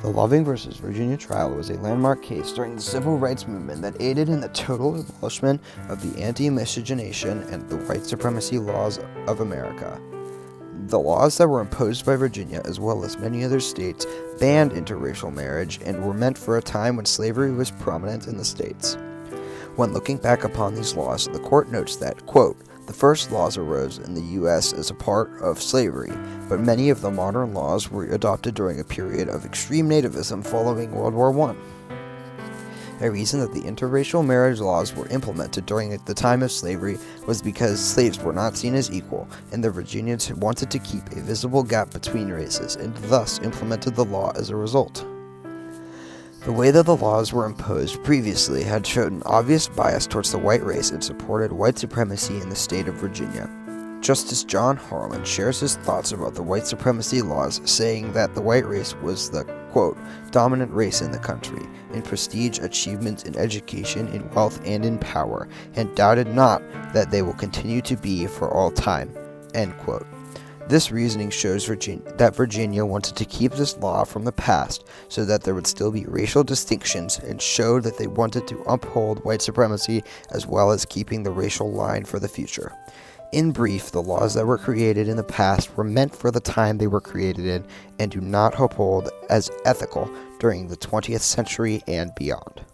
The Loving versus Virginia trial was a landmark case during the civil rights movement that aided in the total abolishment of the anti-miscegenation and the white supremacy laws of America. The laws that were imposed by Virginia, as well as many other states, banned interracial marriage and were meant for a time when slavery was prominent in the states. When looking back upon these laws, the court notes that, quote, the first laws arose in the U.S. as a part of slavery, but many of the modern laws were adopted during a period of extreme nativism following World War I. A reason that the interracial marriage laws were implemented during the time of slavery was because slaves were not seen as equal, and the Virginians wanted to keep a visible gap between races, and thus implemented the law as a result. The way that the laws were imposed previously had shown an obvious bias towards the white race and supported white supremacy in the state of Virginia. Justice John Harlan shares his thoughts about the white supremacy laws, saying that the white race was the, quote, dominant race in the country, in prestige, achievements, in education, in wealth, and in power, and doubted not that they will continue to be for all time, end quote. This reasoning shows that Virginia wanted to keep this law from the past so that there would still be racial distinctions, and showed that they wanted to uphold white supremacy as well as keeping the racial line for the future. In brief, the laws that were created in the past were meant for the time they were created in and do not uphold as ethical during the 20th century and beyond.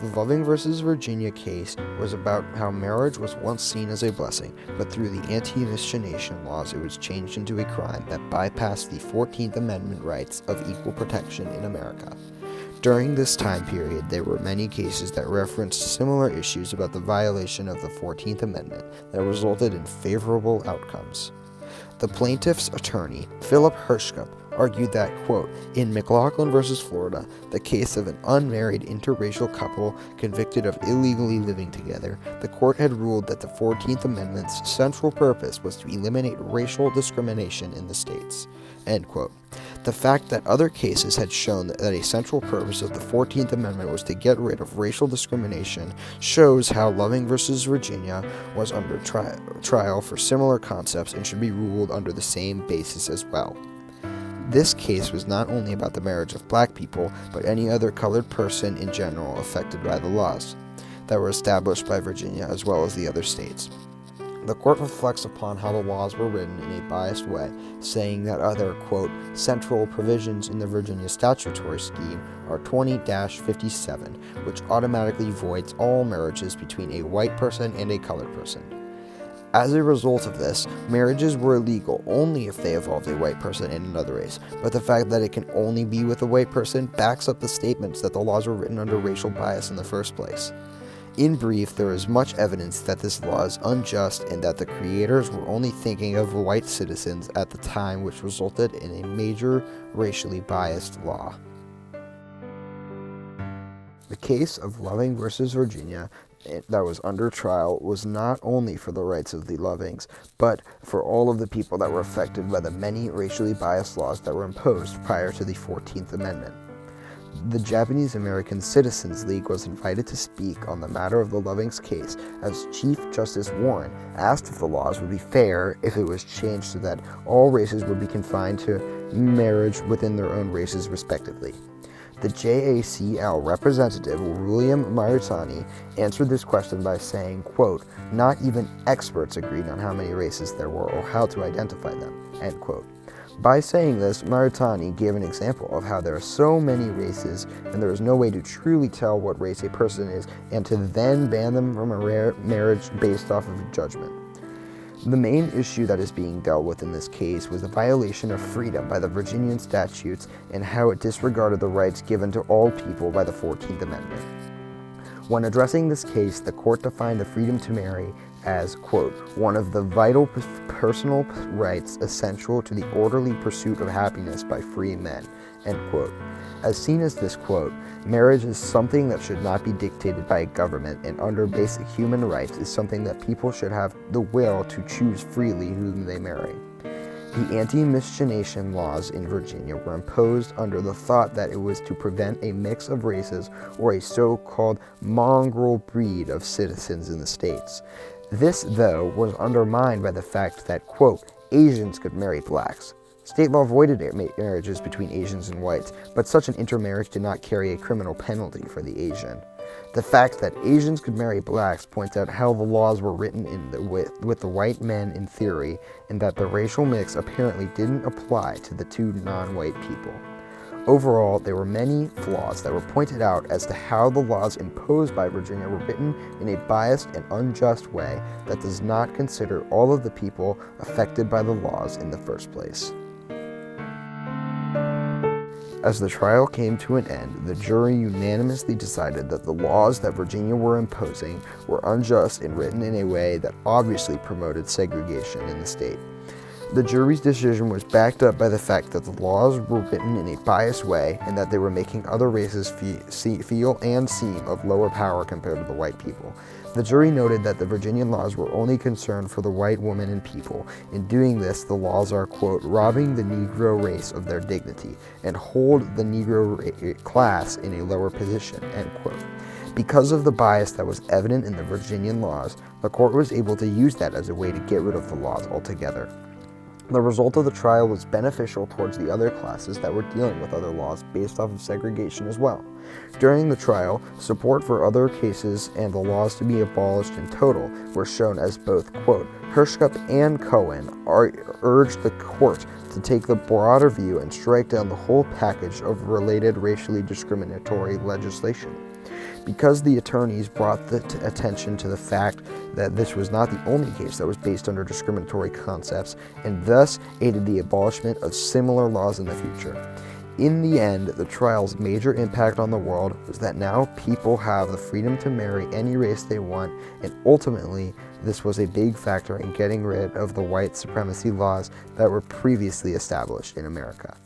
The Loving versus Virginia case was about how marriage was once seen as a blessing, but through the anti-miscegenation laws it was changed into a crime that bypassed the 14th Amendment rights of equal protection in America. During this time period, there were many cases that referenced similar issues about the violation of the 14th Amendment that resulted in favorable outcomes. The plaintiff's attorney, Philip Hirschkup, argued that, quote, in McLaughlin v. Florida, the case of an unmarried interracial couple convicted of illegally living together, the court had ruled that the 14th Amendment's central purpose was to eliminate racial discrimination in the states, end quote. The fact that other cases had shown that a central purpose of the 14th Amendment was to get rid of racial discrimination shows how Loving v. Virginia was under trial for similar concepts and should be ruled under the same basis as well. This case was not only about the marriage of black people, but any other colored person in general affected by the laws that were established by Virginia as well as the other states. The court reflects upon how the laws were written in a biased way, saying that other, quote, central provisions in the Virginia statutory scheme are 20-57, which automatically voids all marriages between a white person and a colored person. As a result of this, marriages were illegal only if they involved a white person and another race, but the fact that it can only be with a white person backs up the statements that the laws were written under racial bias in the first place. In brief, there is much evidence that this law is unjust and that the creators were only thinking of white citizens at the time, which resulted in a major racially biased law. The case of Loving versus Virginia that was under trial was not only for the rights of the Lovings, but for all of the people that were affected by the many racially biased laws that were imposed prior to the 14th Amendment. The Japanese American Citizens League was invited to speak on the matter of the Lovings case, as Chief Justice Warren asked if the laws would be fair if it was changed so that all races would be confined to marriage within their own races respectively. The JACL representative, William Maritani, answered this question by saying, quote, not even experts agreed on how many races there were or how to identify them, end quote. By saying this, Maritani gave an example of how there are so many races and there is no way to truly tell what race a person is, and to then ban them from a marriage based off of judgment. The main issue that is being dealt with in this case was the violation of freedom by the Virginian statutes and how it disregarded the rights given to all people by the 14th Amendment. When addressing this case, the court defined the freedom to marry as, quote, one of the vital personal rights essential to the orderly pursuit of happiness by free men, end quote. As seen as this quote, marriage is something that should not be dictated by a government, and under basic human rights is something that people should have the will to choose freely whom they marry. The anti-miscegenation laws in Virginia were imposed under the thought that it was to prevent a mix of races or a so-called mongrel breed of citizens in the states. This, though, was undermined by the fact that, quote, Asians could marry blacks. State law voided marriages between Asians and whites, but such an intermarriage did not carry a criminal penalty for the Asian. The fact that Asians could marry blacks points out how the laws were written with the white men in theory, and that the racial mix apparently didn't apply to the two non-white people. Overall, there were many flaws that were pointed out as to how the laws imposed by Virginia were written in a biased and unjust way that does not consider all of the people affected by the laws in the first place. As the trial came to an end, the jury unanimously decided that the laws that Virginia were imposing were unjust and written in a way that obviously promoted segregation in the state. The jury's decision was backed up by the fact that the laws were written in a biased way and that they were making other races feel and seem of lower power compared to the white people. The jury noted that the Virginian laws were only concerned for the white woman and people. In doing this, the laws are, quote, robbing the Negro race of their dignity and hold the Negro class in a lower position, end quote. Because of the bias that was evident in the Virginian laws, the court was able to use that as a way to get rid of the laws altogether. The result of the trial was beneficial towards the other classes that were dealing with other laws based off of segregation as well. During the trial, support for other cases and the laws to be abolished in total were shown as both, quote, Hirschkup and Cohen urged the court to take the broader view and strike down the whole package of related racially discriminatory legislation. Because the attorneys brought the attention to the fact that this was not the only case that was based under discriminatory concepts, and thus aided the abolishment of similar laws in the future. In the end, the trial's major impact on the world was that now people have the freedom to marry any race they want, and ultimately, this was a big factor in getting rid of the white supremacy laws that were previously established in America.